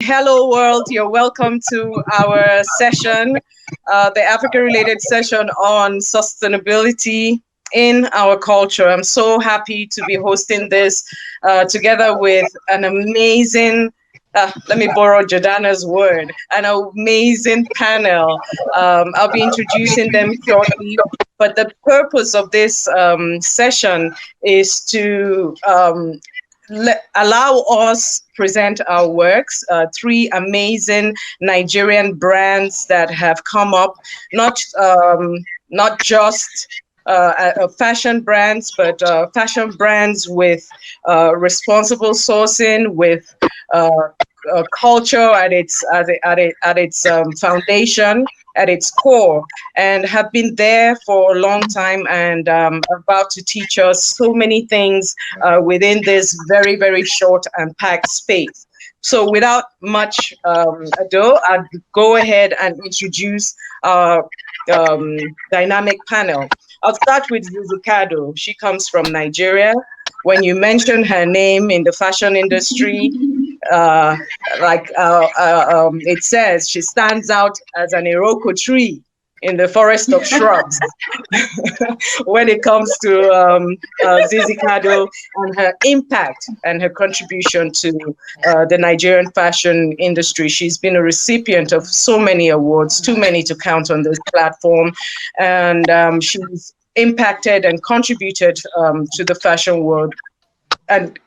Hello, world. You're welcome to our session, the Africa-related session on sustainability in our culture. I'm so happy to be hosting this together with an amazing, let me borrow Jordana's word, an amazing panel. I'll be introducing them shortly. But the purpose of this session is to allow us present our works. Three amazing Nigerian brands that have come up, not just fashion brands, but fashion brands with responsible sourcing, with culture at its foundation, at its core, and have been there for a long time and about to teach us so many things within this very, very short and packed space. So without much ado, I'll go ahead and introduce our dynamic panel. I'll start with Zizi Cardow. She comes from Nigeria. When you mention her name in the fashion industry, it says, she stands out as an Iroko tree in the forest of shrubs when it comes to Zizi Cardow and her impact and her contribution to the Nigerian fashion industry. She's been a recipient of so many awards, too many to count on this platform, and she's impacted and contributed to the fashion world, and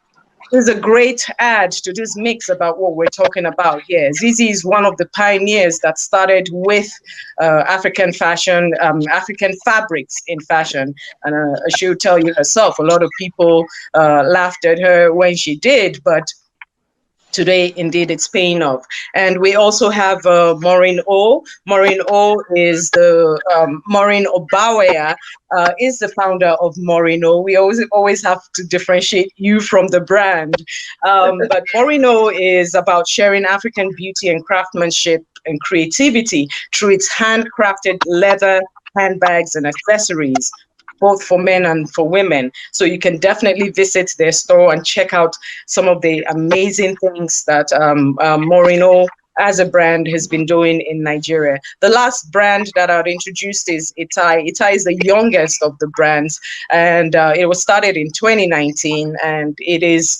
is a great add to this mix about what we're talking about here. Zizi is one of the pioneers that started with African fashion, African fabrics in fashion. And she'll tell you herself, a lot of people laughed at her when she did, but today, indeed, it's paying off. And we also have Morin.O. Morin.O is the Obaweya is the founder of Morin.O. We always have to differentiate you from the brand. But Morin.O is about sharing African beauty and craftsmanship and creativity through its handcrafted leather handbags and accessories, both for men and for women. So you can definitely visit their store and check out some of the amazing things that Morin.O as a brand has been doing in Nigeria. The last brand that I'd introduced is Ita'i. Ita'i is the youngest of the brands, and it was started in 2019, and it is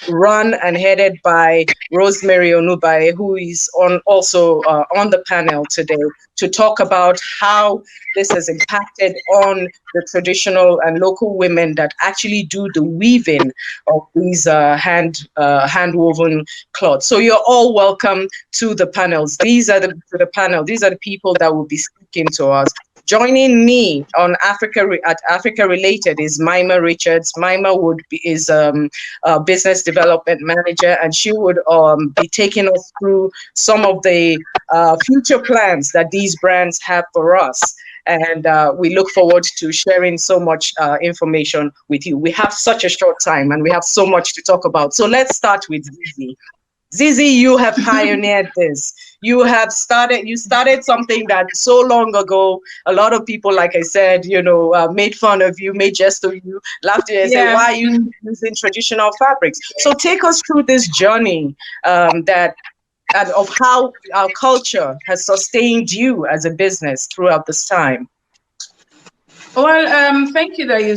run and headed by Rosemary Onubaiye, who is also on the panel today to talk about how this has impacted on the traditional and local women that actually do the weaving of these hand-woven cloths. So you're all welcome to the panels. These are the people that will be speaking to us. Joining me on Africa Related is Miamah Richards. Miamah is a business development manager, and she would be taking us through some of the future plans that these brands have for us. And we look forward to sharing so much information with you. We have such a short time and we have so much to talk about. So let's start with Zizi. Zizi, you have pioneered this. You started something that so long ago, a lot of people, like I said, made fun of you, made jest of you, laughed at you and said, why are you using traditional fabrics? So take us through this journey of how our culture has sustained you as a business throughout this time. Well, thank you that you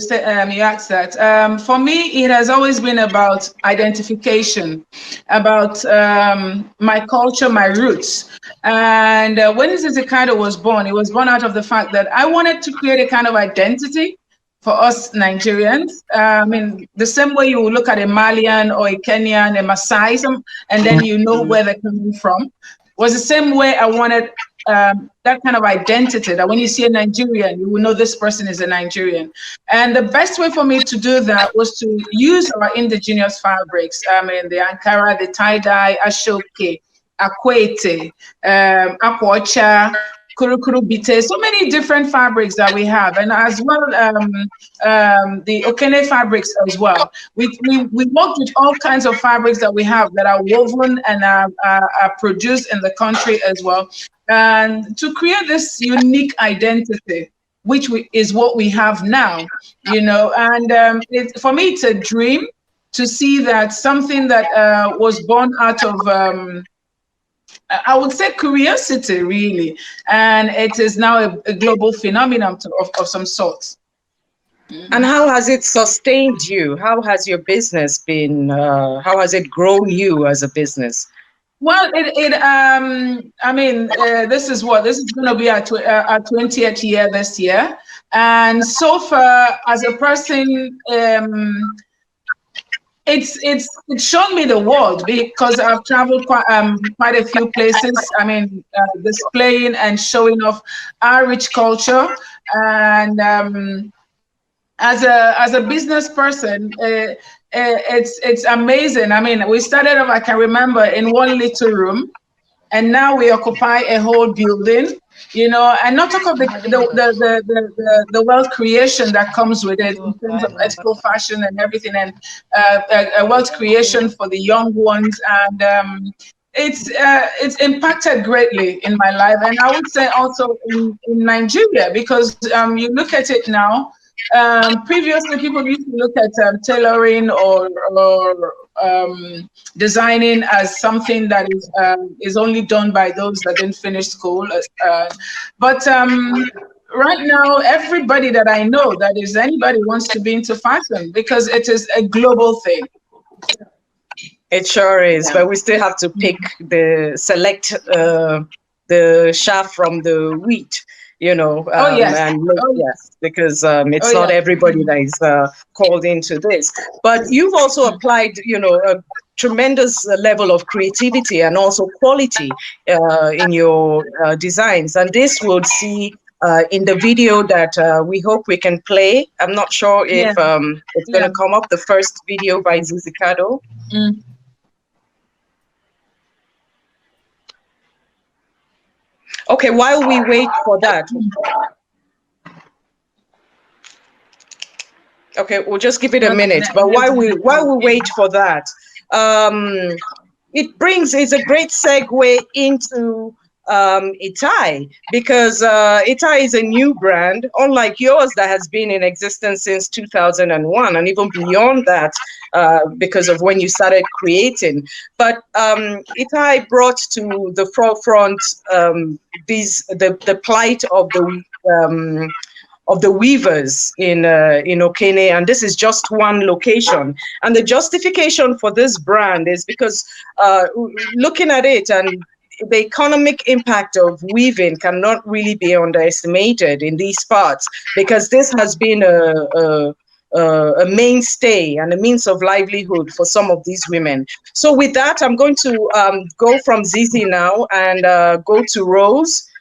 asked that. For me, it has always been about identification, about my culture, my roots. And when Zizi Cardow was born, it was born out of the fact that I wanted to create a kind of identity for us Nigerians. I mean, the same way you will look at a Malian or a Kenyan, a Maasai, and then you know where they're coming from, was the same way I wanted that kind of identity, that when you see a Nigerian, you will know this person is a Nigerian. And the best way for me to do that was to use our indigenous fabrics. I mean, the Ankara, the tie-dye, Ashoke, Akwete, Akwacha, Kurukuru Bite, so many different fabrics that we have, and as well the Okene fabrics as well. We worked with all kinds of fabrics that we have that are woven and are produced in the country as well, and to create this unique identity, which is what we have now, and for me it's a dream to see that something that was born out of, I would say, curiosity, really, and it is now a global phenomenon of some sort. And how has it sustained you? How has your business been? How has it grown you as a business? Well, I mean, this is going to be our 20th year this year. And so far, as a person, it's shown me the world, because I've traveled quite a few places. I mean, displaying and showing off our rich culture. And as a business person, it's amazing. I mean, we started off, I can remember, in one little room, and now we occupy a whole building. And not talk of the wealth creation that comes with it in terms of ethical fashion and everything, and a wealth creation for the young ones. And it's impacted greatly in my life, and I would say also in Nigeria, because you look at it now. Previously, people used to look at tailoring or designing as something that is only done by those that didn't finish school. But right now, everybody that I know, that is anybody, wants to be into fashion, because it is a global thing. It sure is, but we still have to select the chaff from the wheat. Yes, because it's not everybody that is called into this. But you've also applied, a tremendous level of creativity and also quality in your designs. And this we'll see in the video that we hope we can play. I'm not sure if it's going to come up, the first video by Zizi Cardow. Okay, while we wait for that. Okay, we'll just give it a minute. But while we wait for that, it's a great segue into Ita'i, because Ita'i is a new brand, unlike yours that has been in existence since 2001, and even beyond that, because of when you started creating. But Ita'i brought to the forefront the plight of the weavers in Okene, and this is just one location. And the justification for this brand is because looking at it, and the economic impact of weaving cannot really be underestimated in these parts, because this has been a mainstay and a means of livelihood for some of these women. So with that, I'm going to go from Zizi now and go to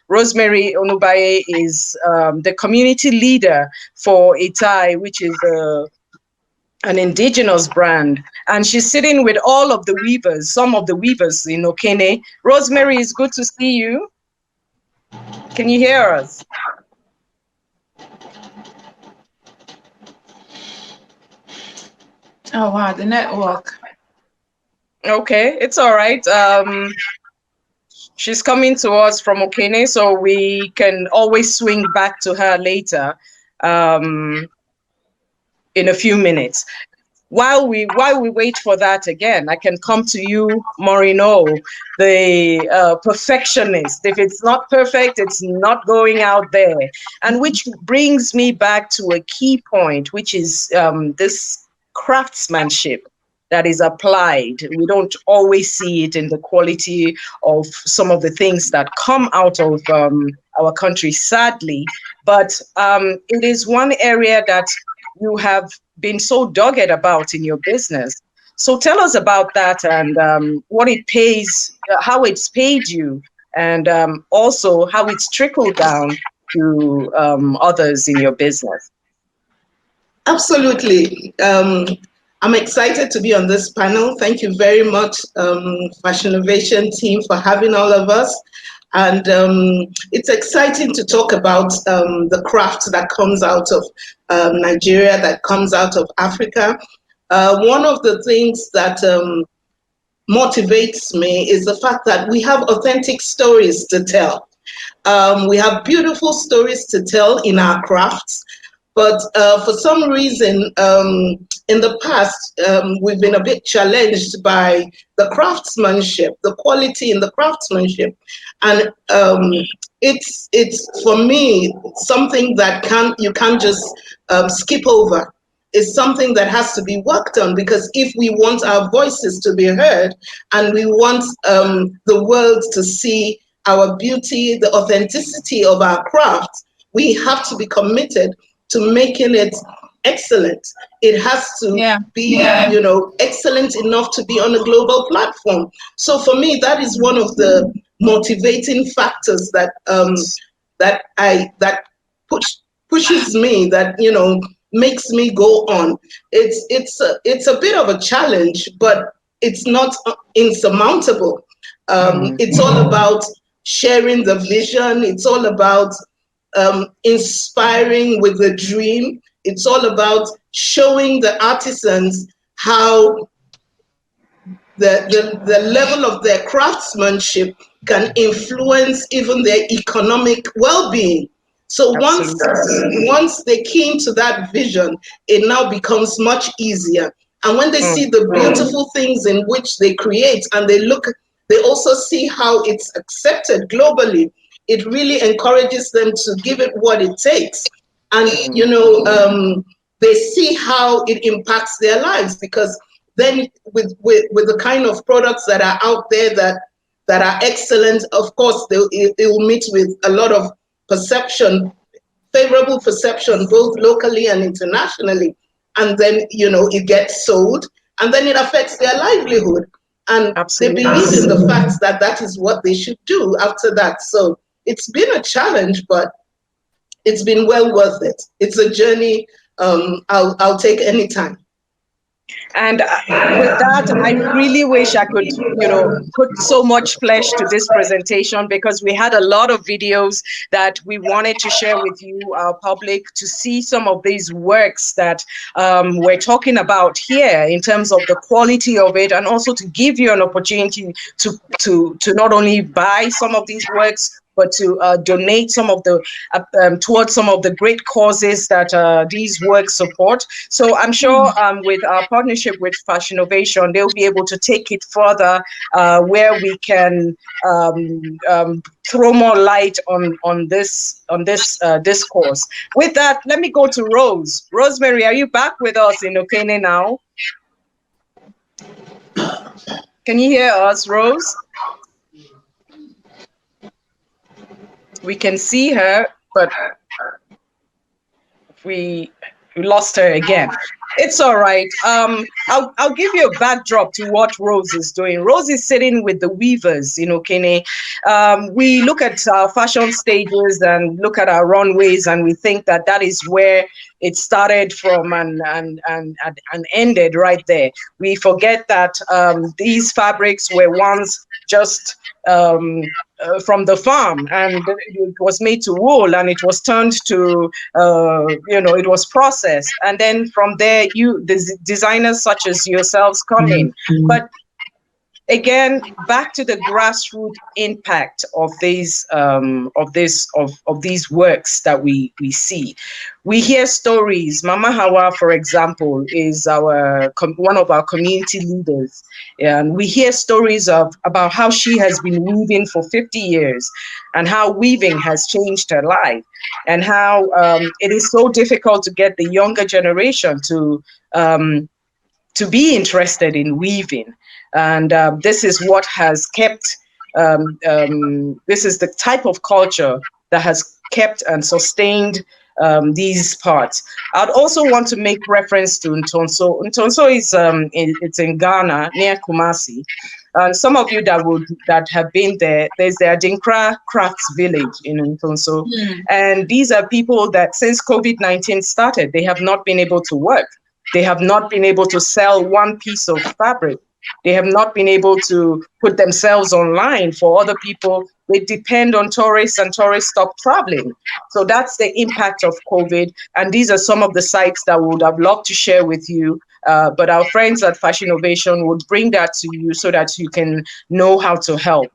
Rosemary Onubaiye is the community leader for Ita'i, which is an indigenous brand. And she's sitting with all of the weavers, some of the weavers in Okene. Rosemary, it's good to see you. Can you hear us? Oh, wow, the network. Okay, it's all right. She's coming to us from Okene, so we can always swing back to her later in a few minutes. While we wait for that again, I can come to you, Morin.O, the perfectionist. If it's not perfect, it's not going out there. And which brings me back to a key point, which is this craftsmanship that is applied. We don't always see it in the quality of some of the things that come out of our country, sadly. But it is one area that you have been so dogged about in your business. So tell us about that, and what it pays, how it's paid you, and also how it's trickled down to others in your business. Absolutely. I'm excited to be on this panel. Thank you very much, Fashinnovation team, for having all of us. And it's exciting to talk about the craft that comes out of Nigeria, that comes out of Africa. One of the things that motivates me is the fact that we have authentic stories to tell. We have beautiful stories to tell in our crafts. But for some reason, in the past, we've been a bit challenged by the craftsmanship, the quality in the craftsmanship. And it's for me, something that you can't just skip over. It's something that has to be worked on, because if we want our voices to be heard and we want the world to see our beauty, the authenticity of our craft, we have to be committed to making it excellent. It has to be, excellent enough to be on a global platform. So for me, that is one of the motivating factors that pushes me, that makes me go on. It's a bit of a challenge, but it's not insurmountable. It's all about sharing the vision. It's all about inspiring with the dream. It's all about showing the artisans how the level of their craftsmanship can influence even their economic well-being. So once they key into that vision, it now becomes much easier. And when they see the beautiful things in which they create, and they also see how it's accepted globally, it really encourages them to give it what it takes. And, they see how it impacts their lives, because then with the kind of products that are out there that are excellent, of course, it will meet with a lot of perception, favorable perception, both locally and internationally. And then, it gets sold, and then it affects their livelihood. And they believe in the fact that that is what they should do after that. So it's been a challenge, but it's been well worth it. It's a journey I'll take any time. And with that, I really wish I could, put so much flesh to this presentation, because we had a lot of videos that we wanted to share with you, our public, to see some of these works that we're talking about here in terms of the quality of it, and also to give you an opportunity to not only buy some of these works, but to donate some of the towards some of the great causes that these works support. So I'm sure with our partnership with Fashinnovation, they'll be able to take it further, where we can throw more light on this discourse. With that, let me go to Rose. Rosemary, are you back with us in Okene now? Can you hear us, Rose? We can see her, but we lost her again. It's all right. I'll give you a backdrop to what Rose is doing. Rose is sitting with the weavers in Okene. We look at our fashion stages and look at our runways, and we think that is where it started from and ended right there. We forget that these fabrics were once just from the farm, and it was made to wool, and it was turned to, it was processed. And then from there, the designers such as yourselves come in. But again, back to the grassroots impact of these works that we see. We hear stories. Mama Hawa, for example, is one of our community leaders, and we hear stories about how she has been weaving for 50 years, and how weaving has changed her life, and how it is so difficult to get the younger generation to be interested in weaving. And this is what has kept, this is the type of culture that has kept and sustained these parts. I'd also want to make reference to Ntonso. Ntonso is it's in Ghana, near Kumasi. And some of you that have been there, there's the Adinkra Crafts Village in Ntonso. And these are people that since COVID-19 started, they have not been able to work. They have not been able to sell one piece of fabric. They have not been able to put themselves online for other people. They depend on tourists, and tourists stop traveling. So that's the impact of COVID. And these are some of the sites that we would have loved to share with you. But our friends at Fashinnovation would bring that to you so that you can know how to help.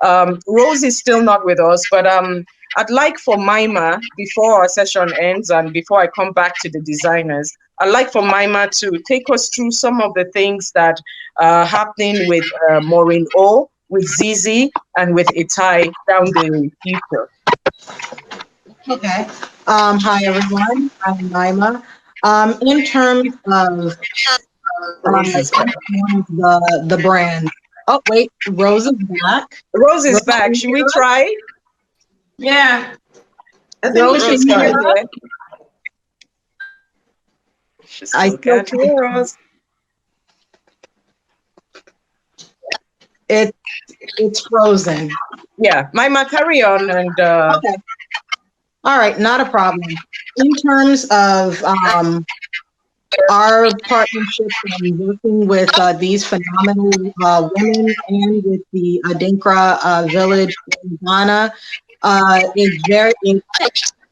Rose is still not with us, but I'd like for Miamah, before our session ends and before I come back to the designers, I'd like for Miamah to take us through some of the things that are happening with Morin.O, with Zizi, and with Ita'i down the future. Okay. Hi, everyone. I'm Miamah. In terms of the brand. Oh, wait. Rose is back. Rose is back. Should we try? Yeah. I think Rose, we should can you start. hear us? I can't hear us. It's frozen. Yeah, Miamah, carry on. And Okay. All right, not a problem. In terms of our partnership and working with these phenomenal women and with the Adinkra village in Ghana,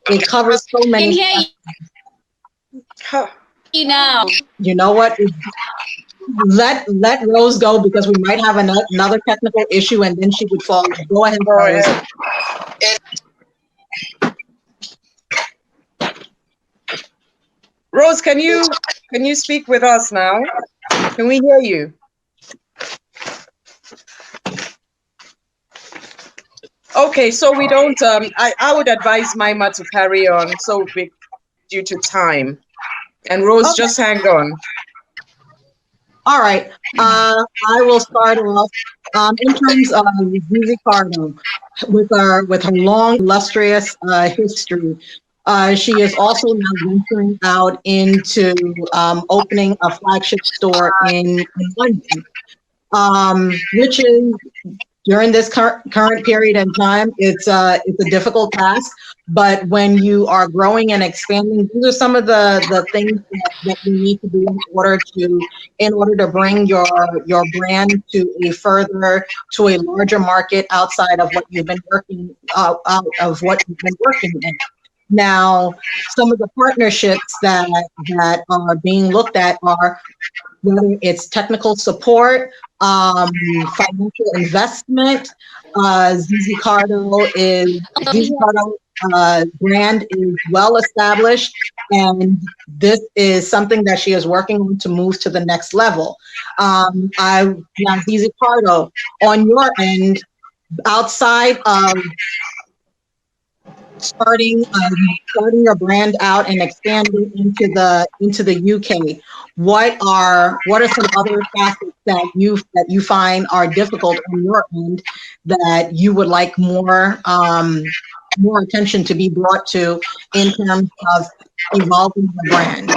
it covers so many. You know. You know what? Let Rose go because we might have another technical issue and then she would fall. Go ahead, Rose. Rose, can you speak with us now? Can we hear you? Okay, so we don't. I would advise Miamah to carry on. So due to time, and Rose, okay, just hang on. All right. I will start off in terms of Zizi Cardow with her long, illustrious history. She is also now venturing out into opening a flagship store in London, which is during this current period in time, it's a difficult task. But when you are growing and expanding, these are some of the things that you need to do in order to bring your brand to a larger market outside of what you've been working in. Now, some of the partnerships that are being looked at are whether it's technical support, financial investment. Zizi Cardow brand is well established, and this is something that she is working on to move to the next level. Now, Zizi Cardow, on your end, outside of starting your brand out and expanding into the UK, what are some other facets that you find are difficult on your end that you would like more attention to be brought to in terms of evolving the brand?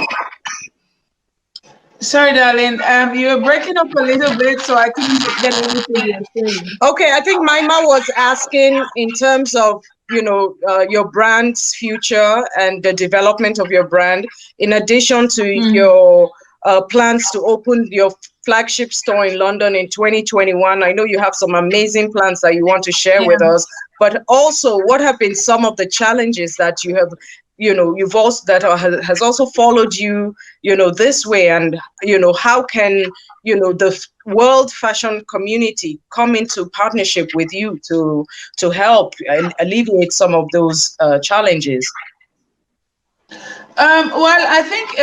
Sorry, darling. You're breaking up a little bit, so I couldn't get anything you're saying. Okay, I think Miamah was asking in terms of your brand's future and the development of your brand, in addition to your plans to open your flagship store in London in 2021. I know you have some amazing plans that you want to share with us, but also what have been some of the challenges that you have, you've also has also followed you, this way, and how can the world fashion community come into partnership with you to help and alleviate some of those challenges? Well, I think,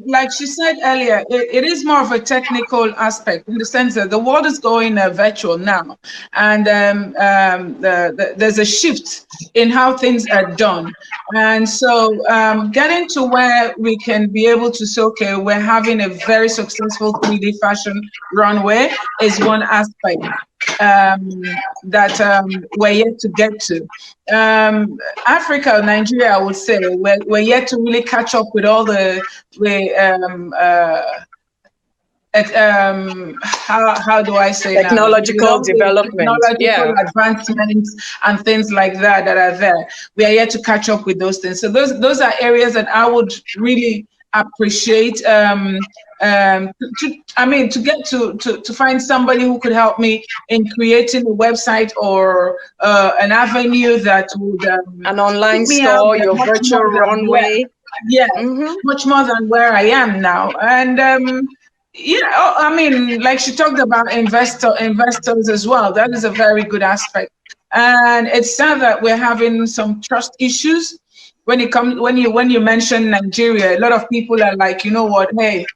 like she said earlier, it is more of a technical aspect in the sense that the world is going virtual now, and there's a shift in how things are done. And so getting to where we can be able to say, okay, we're having a very successful 3D fashion runway is one aspect that we're yet to get to. Africa, Nigeria, I would say, we're yet to really catch up with all the how do I say technological development, technological advancements and things like that are there. We are yet to catch up with those things. So those are areas that I would really appreciate to get to find somebody who could help me in creating a website or an avenue that would an online store, your virtual runway. Much more than where I am now. And like she talked about investors as well. That is a very good aspect And it's sad that we're having some trust issues when it comes when you mention Nigeria. A lot of people are like, you know what, hey,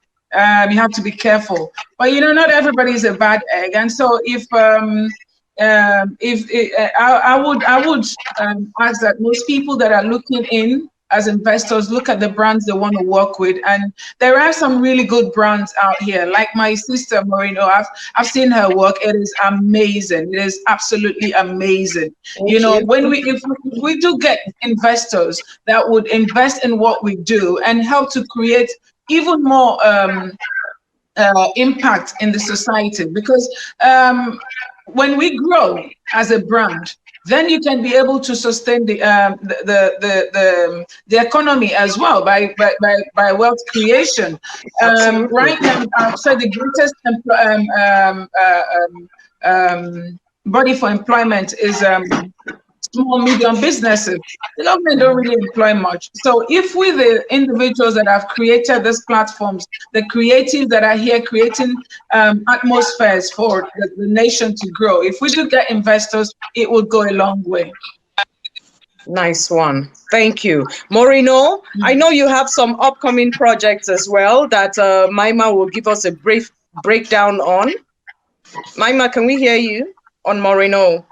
you have to be careful. But not everybody is a bad egg, and so I would ask that most people that are looking in as investors look at the brands they want to work with, and there are some really good brands out here. Like my sister Morin.O, I've seen her work. It is amazing. It is absolutely amazing. When if we do get investors that would invest in what we do and help to create even more impact in the society, because when we grow as a brand, then you can be able to sustain the economy as well by wealth creation. Right now, so the greatest body for employment is small, medium businesses. The government don't really employ much. So if we, the individuals that have created these platforms, the creatives that are here creating atmospheres for the nation to grow, if we do get investors, it will go a long way. Nice one. Thank you. Morin.O, I know you have some upcoming projects as well that Miamah will give us a brief breakdown on. Miamah, can we hear you on Morin.O?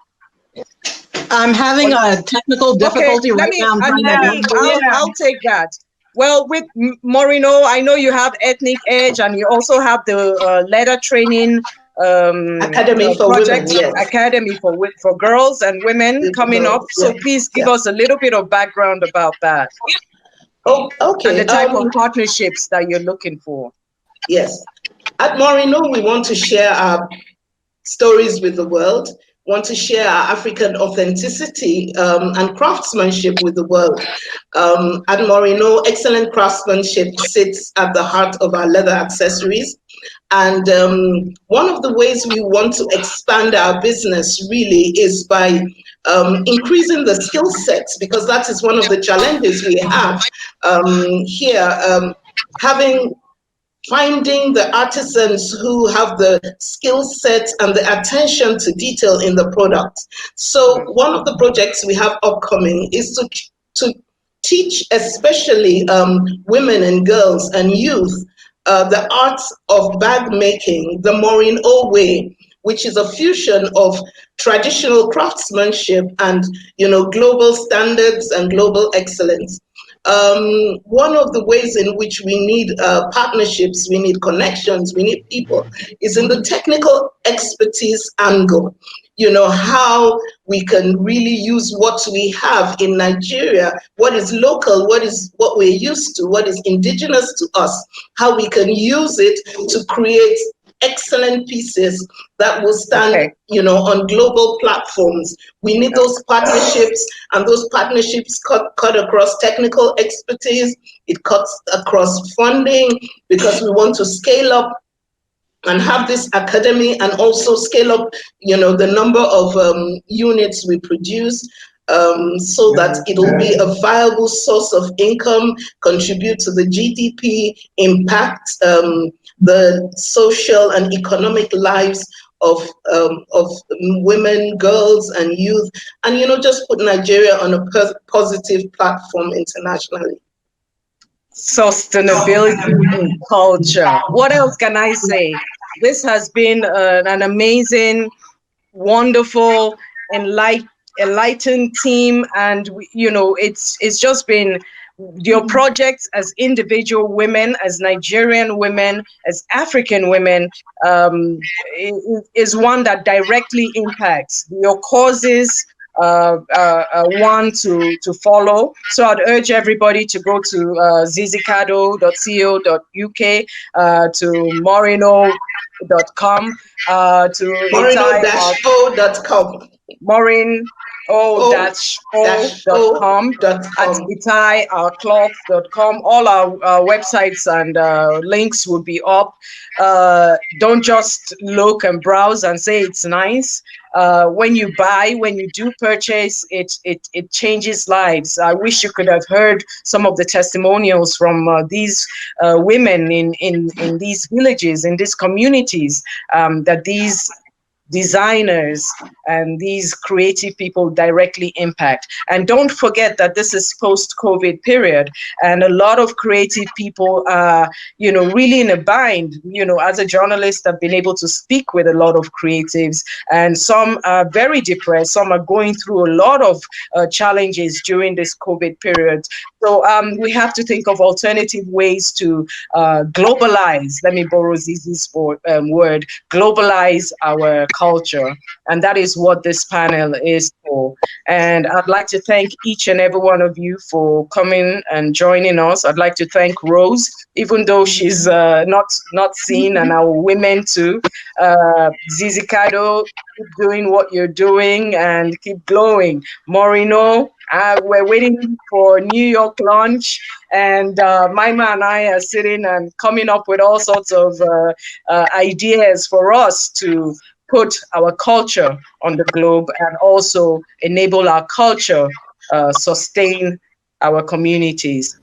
I'm having a technical difficulty right now. I'll take that. Well, with Morin.O, I know you have Ethnic Edge, and you also have the leather training Academy for project, women, yes. Academy for girls and women coming up. So please give us a little bit of background about that. Oh, okay. And the type of partnerships that you're looking for. Yes. At Morin.O, we want to share our stories with the world, want to share our African authenticity and craftsmanship with the world. At Morin.O, excellent craftsmanship sits at the heart of our leather accessories. And one of the ways we want to expand our business really is by increasing the skill sets, because that is one of the challenges we have here, finding the artisans who have the skill set and the attention to detail in the product. So one of the projects we have upcoming is to teach especially women and girls and youth the art of bag making, the Morin.O way, which is a fusion of traditional craftsmanship and global standards and global excellence. One of the ways in which we need partnerships, we need connections, we need people, is in the technical expertise angle. How we can really use what we have in Nigeria, what is local, what we're used to, what is indigenous to us, how we can use it to create excellent pieces that will stand, on global platforms. We need those partnerships, and those partnerships cut across technical expertise. It cuts across funding, because we want to scale up and have this academy, and also scale up, the number of units we produce, so that it'll be a viable source of income, contribute to the GDP, impact the social and economic lives of women, girls, and youth, and just put Nigeria on a positive platform internationally. Sustainability in culture. What else can I say? This has been an amazing, wonderful, enlightened team, and it's just been your projects as individual women, as Nigerian women, as African women, is one that directly impacts your causes. One to follow. So I'd urge everybody to go to zizicardow.co.uk, to Morin.O.com, to Morin.O.com. Morin.O.com, at Ita'i, ourcloth.com. All our websites and links will be up. Don't just look and browse and say it's nice. When you do purchase, it changes lives. I wish you could have heard some of the testimonials from these women in these villages, in these communities, that designers and these creative people directly impact. And don't forget that this is post-COVID period, and a lot of creative people are, really in a bind. As a journalist, I've been able to speak with a lot of creatives, and some are very depressed. Some are going through a lot of challenges during this COVID period. So we have to think of alternative ways to globalize. Let me borrow Zizi's word, globalize our culture. And that is what this panel is for. And I'd like to thank each and every one of you for coming and joining us. I'd like to thank Rose, even though she's not seen, and our women too. Zizi Cardow, keep doing what you're doing and keep glowing. Morin.O, we're waiting for New York launch, and Miamah and I are sitting and coming up with all sorts of ideas for us to put our culture on the globe and also enable our culture sustain our communities.